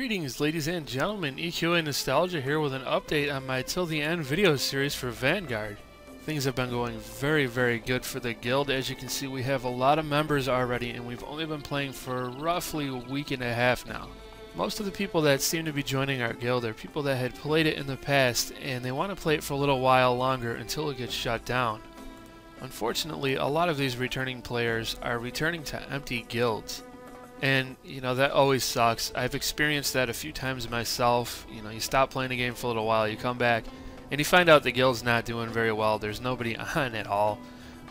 Greetings ladies and gentlemen, EQA Nostalgia here with an update on my Till the End video series for Vanguard. Things have been going very good for the guild. As you can see, we have a lot of members already and we've only been playing for roughly a week and a half now. Most of the people that seem to be joining our guild are people that had played it in the past and they want to play it for a little while longer until it gets shut down. Unfortunately, a lot of these returning players are returning to empty guilds. And, you know, that always sucks. I've experienced that a few times myself. You know, you stop playing a game for a little while, you come back, and you find out the guild's not doing very well. There's nobody on at all.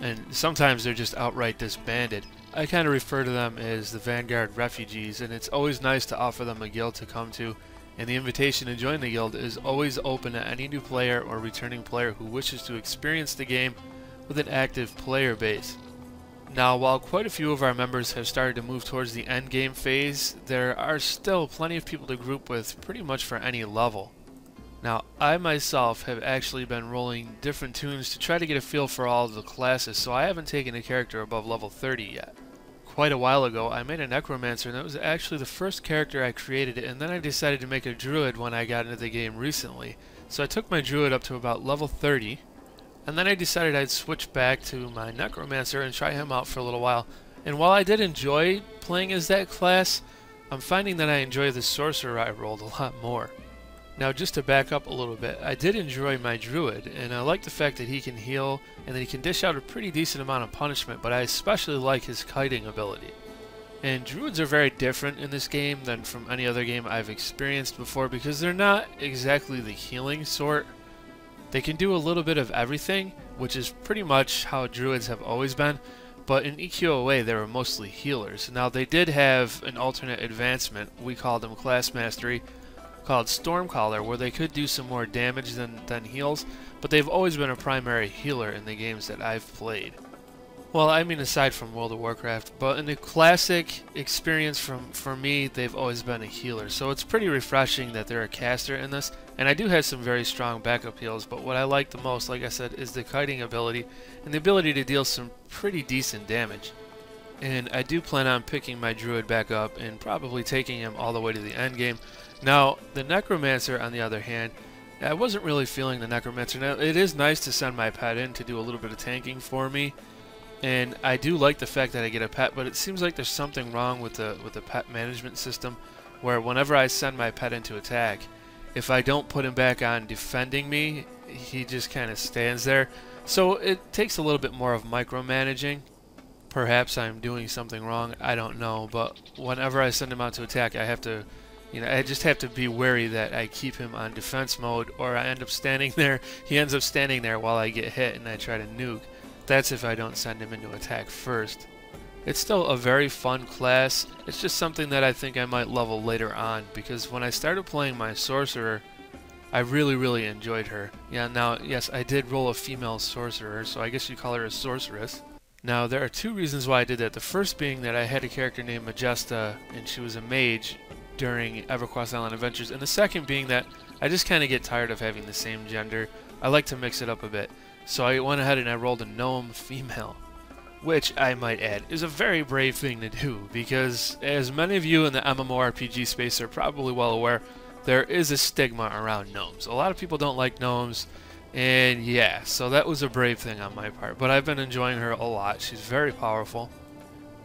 And sometimes they're just outright disbanded. I kind of refer to them as the Vanguard refugees, and it's always nice to offer them a guild to come to. And the invitation to join the guild is always open to any new player or returning player who wishes to experience the game with an active player base. Now, while quite a few of our members have started to move towards the end game phase, there are still plenty of people to group with pretty much for any level. Now, I myself have actually been rolling different tunes to try to get a feel for all of the classes, so I haven't taken a character above level 30 yet. Quite a while ago, I made a Necromancer, and that was actually the first character I created, and then I decided to make a Druid when I got into the game recently. So I took my Druid up to about level 30, and then I decided I'd switch back to my Necromancer and try him out for a little while. And while I did enjoy playing as that class, I'm finding that I enjoy the Sorcerer I rolled a lot more. Now, just to back up a little bit, I did enjoy my Druid, and I like the fact that he can heal and that he can dish out a pretty decent amount of punishment, but I especially like his kiting ability. And Druids are very different in this game than from any other game I've experienced before because they're not exactly the healing sort. They can do a little bit of everything, which is pretty much how Druids have always been, but in EQOA they were mostly healers. Now, they did have an alternate advancement, we called them Class Mastery, called Stormcaller, where they could do some more damage than heals, but they've always been a primary healer in the games that I've played. Well, I mean aside from World of Warcraft, but in the classic experience for me, they've always been a healer. So it's pretty refreshing that they're a caster in this, and I do have some very strong backup heals, but what I like the most, like I said, is the kiting ability and the ability to deal some pretty decent damage. And I do plan on picking my Druid back up and probably taking him all the way to the end game. Now, the Necromancer, on the other hand, I wasn't really feeling the Necromancer. Now, it is nice to send my pet in to do a little bit of tanking for me, and I do like the fact that I get a pet, but it seems like there's something wrong with the pet management system, where whenever I send my pet into attack, if I don't put him back on defending me, he just kind of stands there. So it takes a little bit more of micromanaging. Perhaps I'm doing something wrong, I don't know, but whenever I send him out to attack, I have to, you know, I just have to be wary that I keep him on defense mode, or I end up standing there, he ends up standing there while I get hit and I try to nuke. That's if I don't send him into attack first. It's still a very fun class. It's just something that I think I might level later on, because when I started playing my Sorcerer, I really enjoyed her. Yeah, now, yes, I did roll a female Sorcerer, so I guess you'd call her a Sorceress. Now, there are two reasons why I did that. The first being that I had a character named Majesta, and she was a mage during EverQuest Island Adventures, and the second being that I just kind of get tired of having the same gender. I like to mix it up a bit. So I went ahead and I rolled a gnome female, which I might add is a very brave thing to do, because as many of you in the MMORPG space are probably well aware, there is a stigma around gnomes. A lot of people don't like gnomes, and yeah, so that was a brave thing on my part, but I've been enjoying her a lot. She's very powerful,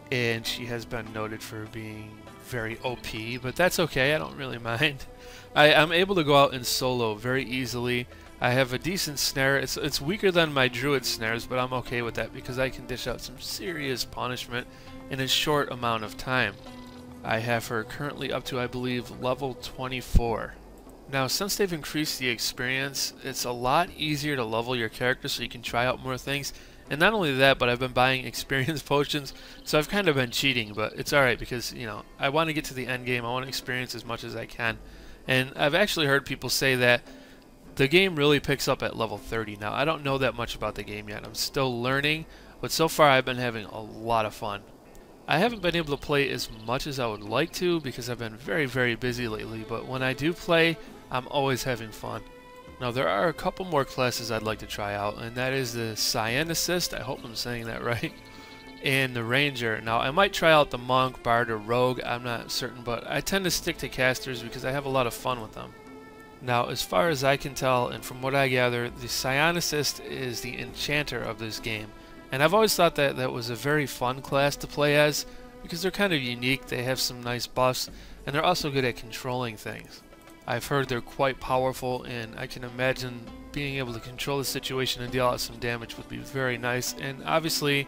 and she has been noted for being very OP, but that's okay, I don't really mind. I'm able to go out and solo very easily. I have a decent snare. It's weaker than my Druid snares, but I'm okay with that because I can dish out some serious punishment in a short amount of time. I have her currently up to, I believe, level 24. Now, since they've increased the experience, it's a lot easier to level your character so you can try out more things. And not only that, but I've been buying experience potions, so I've kind of been cheating, but it's alright because, you know, I want to get to the end game. I want to experience as much as I can. And I've actually heard people say that the game really picks up at level 30. Now, I don't know that much about the game yet. I'm still learning, but so far I've been having a lot of fun. I haven't been able to play as much as I would like to because I've been very busy lately, but when I do play, I'm always having fun. Now, there are a couple more classes I'd like to try out, and that is the Cyanicist. I hope I'm saying that right. and the ranger. Now I might try out the monk, bard, or rogue, I'm not certain, but I tend to stick to casters because I have a lot of fun with them. Now as far as I can tell and from what I gather, the psionicist is the enchanter of this game, and I've always thought that that was a very fun class to play as because they're kind of unique, they have some nice buffs, and they're also good at controlling things. I've heard they're quite powerful, and I can imagine being able to control the situation and deal out some damage would be very nice, and obviously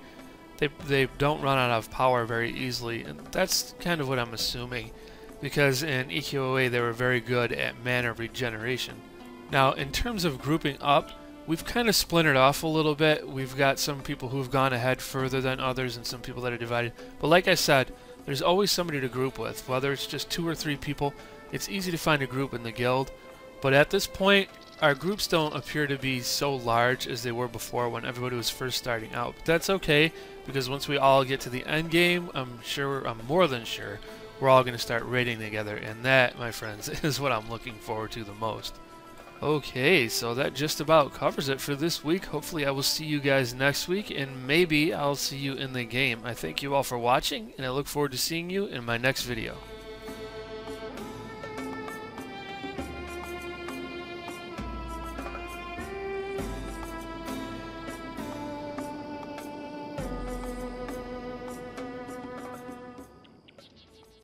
they don't run out of power very easily, and that's kind of what I'm assuming, because in EQOA they were very good at mana regeneration. Now in terms of grouping up, we've kind of splintered off a little bit. We've got some people who've gone ahead further than others and some people that are divided, but like I said, there's always somebody to group with, whether it's just 2 or 3 people. It's easy to find a group in the guild, but at this point our groups don't appear to be so large as they were before when everybody was first starting out. But that's okay, because once we all get to the end game, I'm more than sure, we're all going to start raiding together, and that, my friends, is what I'm looking forward to the most. Okay, so that just about covers it for this week. Hopefully I will see you guys next week, and maybe I'll see you in the game. I thank you all for watching, and I look forward to seeing you in my next video.